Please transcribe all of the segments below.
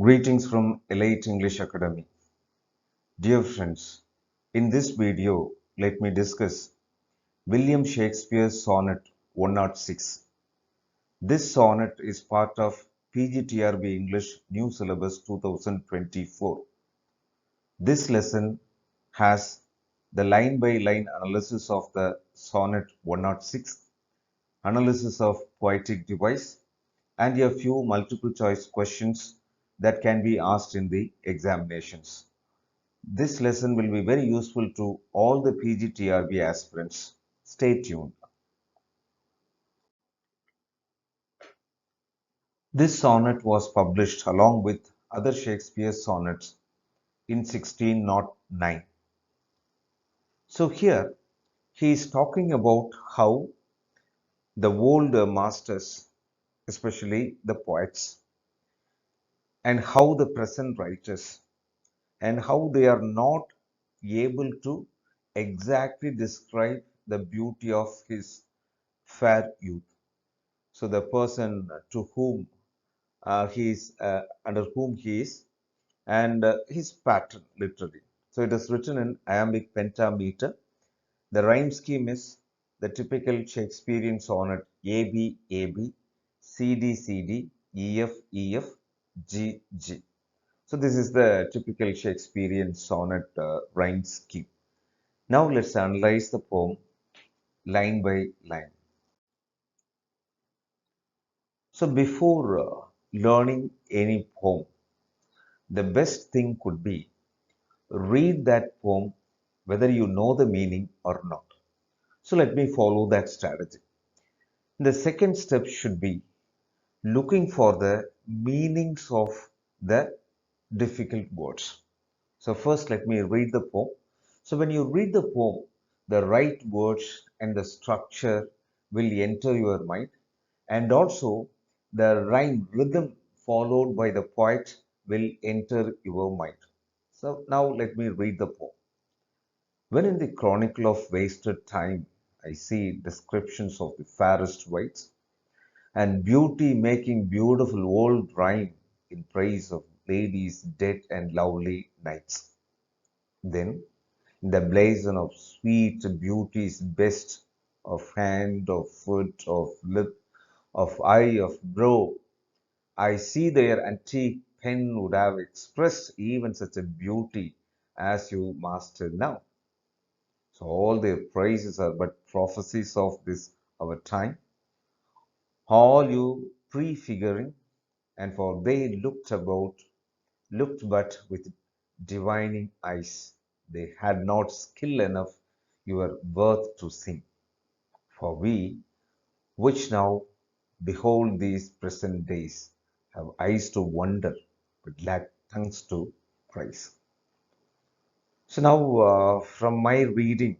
Greetings from Elite English Academy. Dear friends, in this video, let me discuss William Shakespeare's Sonnet 106. This sonnet is part of PGTRB English New Syllabus 2024. This lesson has the line-by-line analysis of the Sonnet 106, analysis of poetic device, and a few multiple choice questions that can be asked in the examinations. This lesson will be very useful to all the PGTRB aspirants. Stay tuned. This sonnet was published along with other Shakespeare sonnets in 1609. So here he is talking about how the old masters, especially the poets, and how the present writers, and how they are not able to exactly describe the beauty of his fair youth. So the person to whom he is under whom he is, and his pattern literally. So it is written in iambic pentameter. The rhyme scheme is the typical Shakespearean sonnet A B A B C D C D E F E F G G. So this is the typical Shakespearean sonnet rhyme scheme. Now let's analyze the poem line by line. So before learning any poem, the best thing could be read that poem whether you know the meaning or not. So let me follow that strategy. The second step should be looking for the meanings of the difficult words. So first let me read the poem. So when you read the poem, the right words and the structure will enter your mind, and also the rhyme rhythm followed by the poet will enter your mind. So now let me read the poem. When in the chronicle of wasted time, I see descriptions of the fairest wights, and beauty making beautiful old rhyme in praise of ladies dead and lovely knights. Then, in the blazon of sweet beauty's best, of hand, of foot, of lip, of eye, of brow, I see their antique pen would have expressed even such a beauty as you master now. So all their praises are but prophecies of this our time, all you prefiguring, and for they looked but with divining eyes. They had not skill enough your worth to sing. For we, which now behold these present days, have eyes to wonder, but lack tongues to praise. So now, from my reading,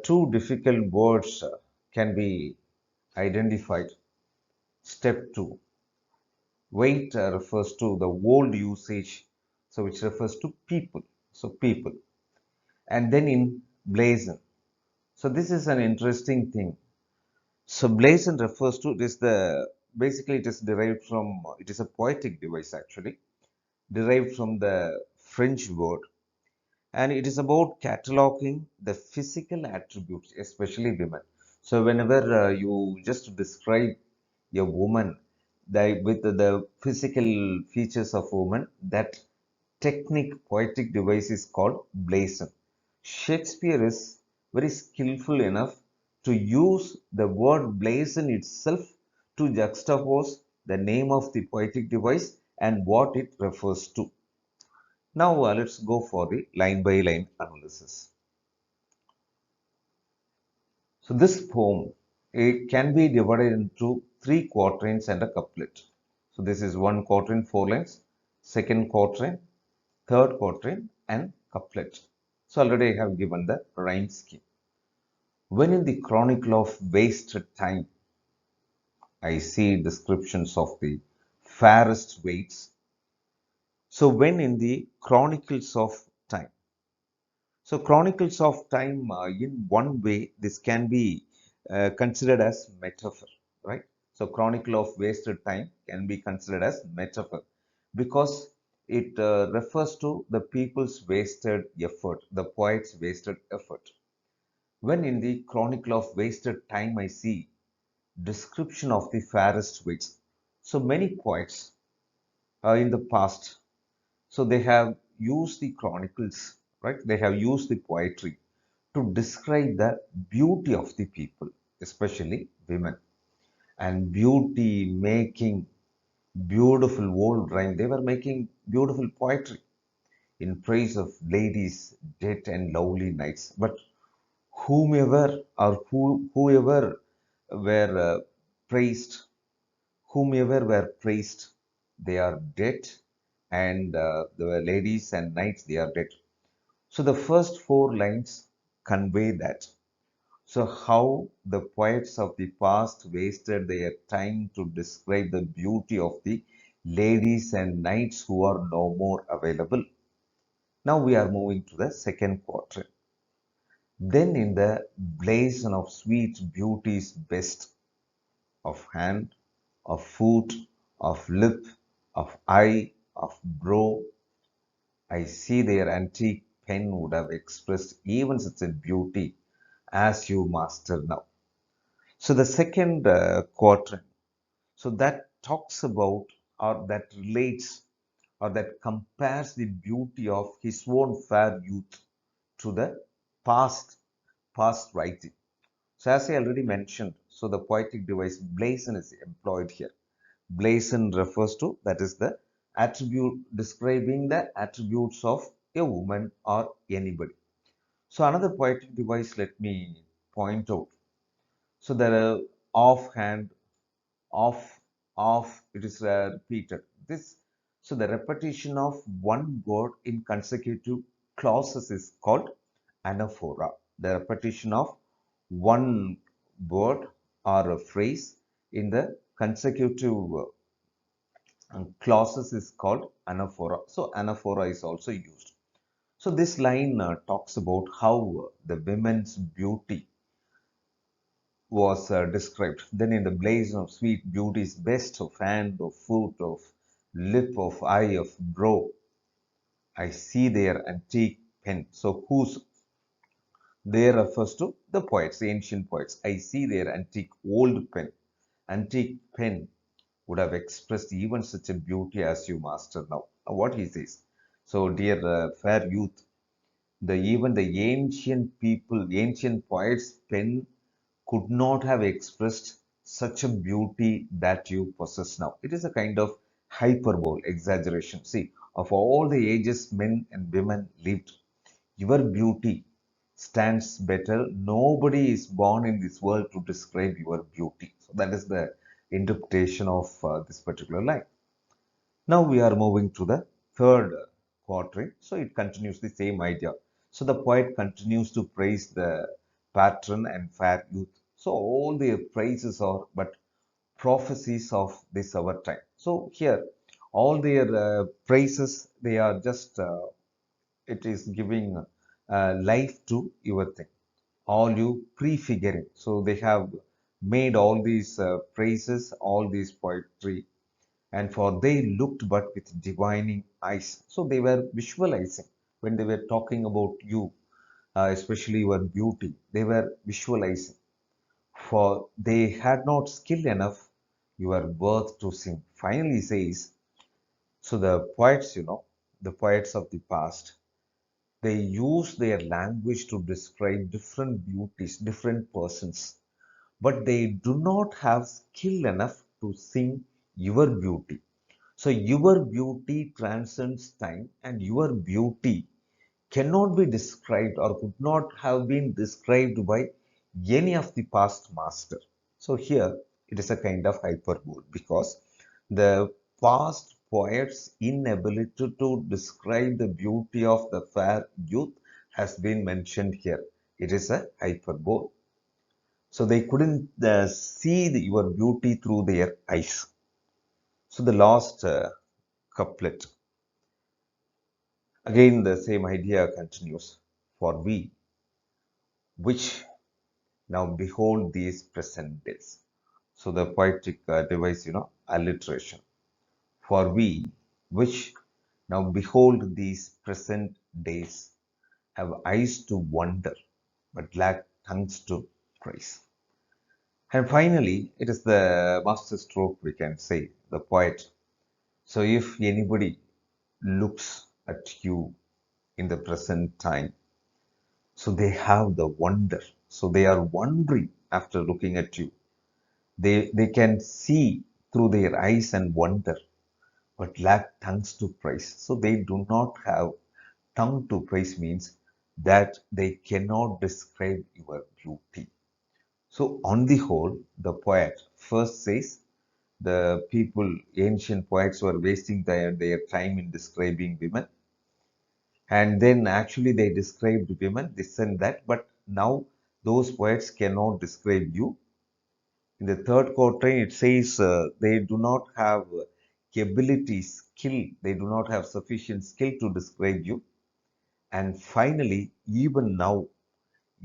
two difficult words can be identified. Step 2. Weight refers to the old usage, so which refers to people. So people. And then in blazon. So this is an interesting thing. So blazon refers to it is the basically it is derived from it is a poetic device actually derived from the French word, and it is about cataloging the physical attributes, especially women. So whenever you just describe a woman with the physical features of woman, that technique poetic device is called blazon. Shakespeare is very skillful enough to use the word blazon itself to juxtapose the name of the poetic device and what it refers to. Now let's go for the line by line analysis. So this poem, it can be divided into three quatrains and a couplet. So this is one quatrain, four lines, second quatrain, third quatrain, and couplet. So already I have given the rhyme scheme. When in the chronicle of wasted time, I see descriptions of the fairest weights. So when in the chronicles of time, so chronicles of time, in one way, this can be considered as metaphor, right? So chronicle of wasted time can be considered as metaphor. because it refers to the people's wasted effort, the poet's wasted effort. When in the Chronicle of Wasted Time I see description of the fairest wits. So many poets in the past, so they have used the chronicles, right? They have used the poetry to describe the beauty of the people, especially women, and beauty making beautiful old rhyme. They were making beautiful poetry in praise of ladies, dead and lovely knights. But whoever were praised, whomever were praised, they are dead, and the ladies and knights, they are dead. So the first four lines convey that. So how the poets of the past wasted their time to describe the beauty of the ladies and knights who are no more available. Now we are moving to the second quatrain. Then in the blazon of sweet beauty's best, of hand, of foot, of lip, of eye, of brow, I see their antique pen would have expressed even such a beauty as you master now. So the second quatrain, so that talks about, or that relates, or that compares the beauty of his own fair youth to the past past writing. So as I already mentioned, so the poetic device blazon is employed here. Blazon refers to, that is the attribute describing the attributes of a woman or anybody. So another poetic device, let me point out. So there are offhand, off, off, it is repeated. This, so the repetition of one word in consecutive clauses is called anaphora. The repetition of one word or a phrase in the consecutive clauses is called anaphora. So anaphora is also used. So this line talks about how the women's beauty was described. Then in the blaze of sweet beauty's best of hand, of foot, of lip, of eye, of brow, I see their antique pen. So whose there refers to the poets, the ancient poets. I see their antique old pen. Antique pen would have expressed even such a beauty as you master now. What he says. So, dear fair youth, the even the ancient people, ancient poets' pen could not have expressed such a beauty that you possess now. It is a kind of hyperbole, exaggeration. See, of all the ages men and women lived, your beauty stands better. Nobody is born in this world to describe your beauty. So that is the interpretation of this particular line. Now we are moving to the third quatrain. So it continues the same idea. So the poet continues to praise the patron and fair youth. So all the praises are but prophecies of this our time. So here, all their praises, they are just it is giving life to your thing, all you prefiguring. So they have made all these praises, all these poetry, and for they looked but with divining eyes. So they were visualizing when they were talking about you, especially your beauty. They were visualizing, for they had not skill enough your worth to sing. Finally says, so the poets, the poets of the past, they use their language to describe different beauties, different persons, but they do not have skill enough to sing your beauty. So your beauty transcends time, and your beauty cannot be described or could not have been described by any of the past master. So here it is a kind of hyperbole because the past poets' inability to describe the beauty of the fair youth has been mentioned here. It is a hyperbole. So they couldn't see your beauty through their eyes. So the last couplet, again the same idea continues. For we, which now behold these present days. So the poetic device, alliteration. For we, which now behold these present days, have eyes to wonder, but lack tongues to praise. And finally, it is the master stroke, we can say, the poet. So if anybody looks at you in the present time, so they have the wonder. So they are wondering after looking at you. They can see through their eyes and wonder, but lack tongues to praise. So they do not have tongue to praise means that they cannot describe your beauty. So on the whole, the poet first says the people, ancient poets were wasting their time in describing women. And then actually they described women, this and that, but now those poets cannot describe you. In the third quatrain, it says they do not have ability, skill, they do not have sufficient skill to describe you. And finally, even now,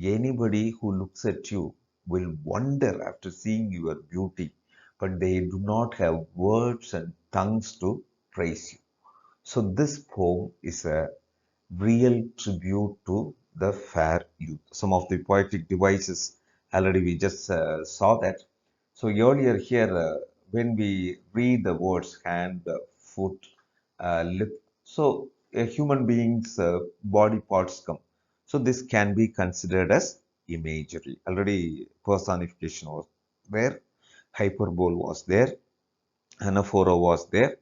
anybody who looks at you will wonder after seeing your beauty, but they do not have words and tongues to praise you. So, this poem is a real tribute to the fair youth. Some of the poetic devices already we just saw that. So earlier here, when we read the words hand, foot, lip, so a human being's body parts come. So this can be considered as imagery. Already personification was there, hyperbole was there, anaphora was there.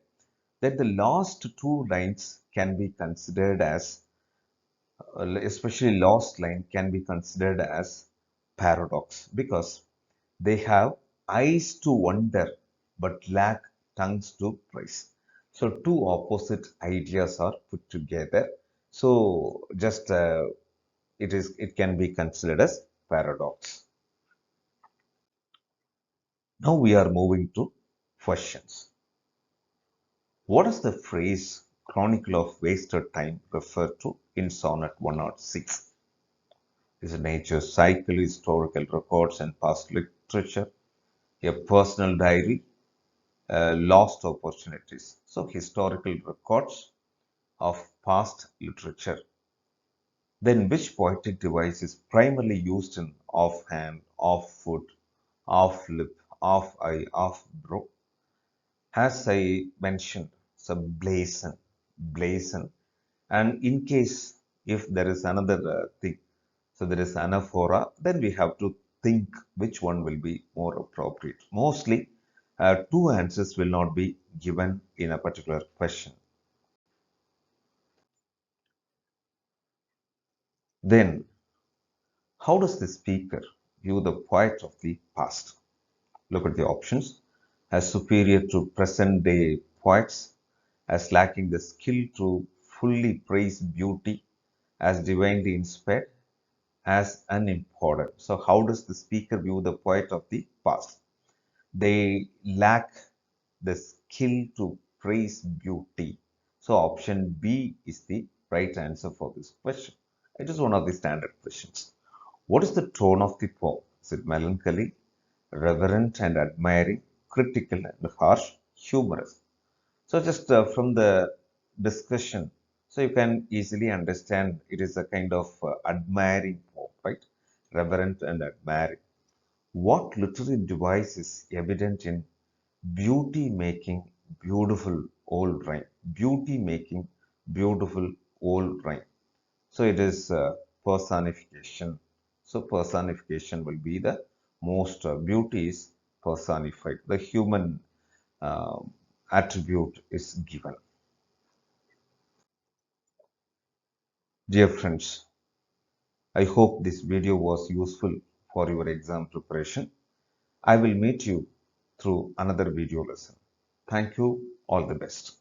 Then the last two lines can be considered as especially last line can be considered as paradox because they have eyes to wonder but lack tongues to praise. So two opposite ideas are put together. So just it can be considered as paradox. Now we are moving to questions. What does the phrase chronicle of wasted time refer to in Sonnet 106? Is a nature cycle, historical records, and past literature, a personal diary, lost opportunities. So, historical records of past literature. Then, which poetic device is primarily used in offhand, off foot, off lip, off eye, off brow? As I mentioned, so blazon, and in case if there is another thing, so there is anaphora, then we have to think which one will be more appropriate. Mostly, two answers will not be given in a particular question. Then, how does the speaker view the poet of the past? Look at the options. As superior to present day poets, as lacking the skill to fully praise beauty, as divinely inspired, as unimportant. So, how does the speaker view the poet of the past? They lack the skill to praise beauty. So, option B is the right answer for this question. It is one of the standard questions. What is the tone of the poem? Is it melancholy, reverent and admiring, critical and harsh, humorous? So, just from the discussion, so you can easily understand it is a kind of admiring poem, right? Reverent and admiring. What literary device is evident in beauty making beautiful old rhyme? Beauty making beautiful old rhyme. So it is personification. So personification will be the most beauty is personified. The human uh, attribute is given. Dear friends, I hope this video was useful for your exam preparation. I will meet you through another video lesson. Thank you. All the best.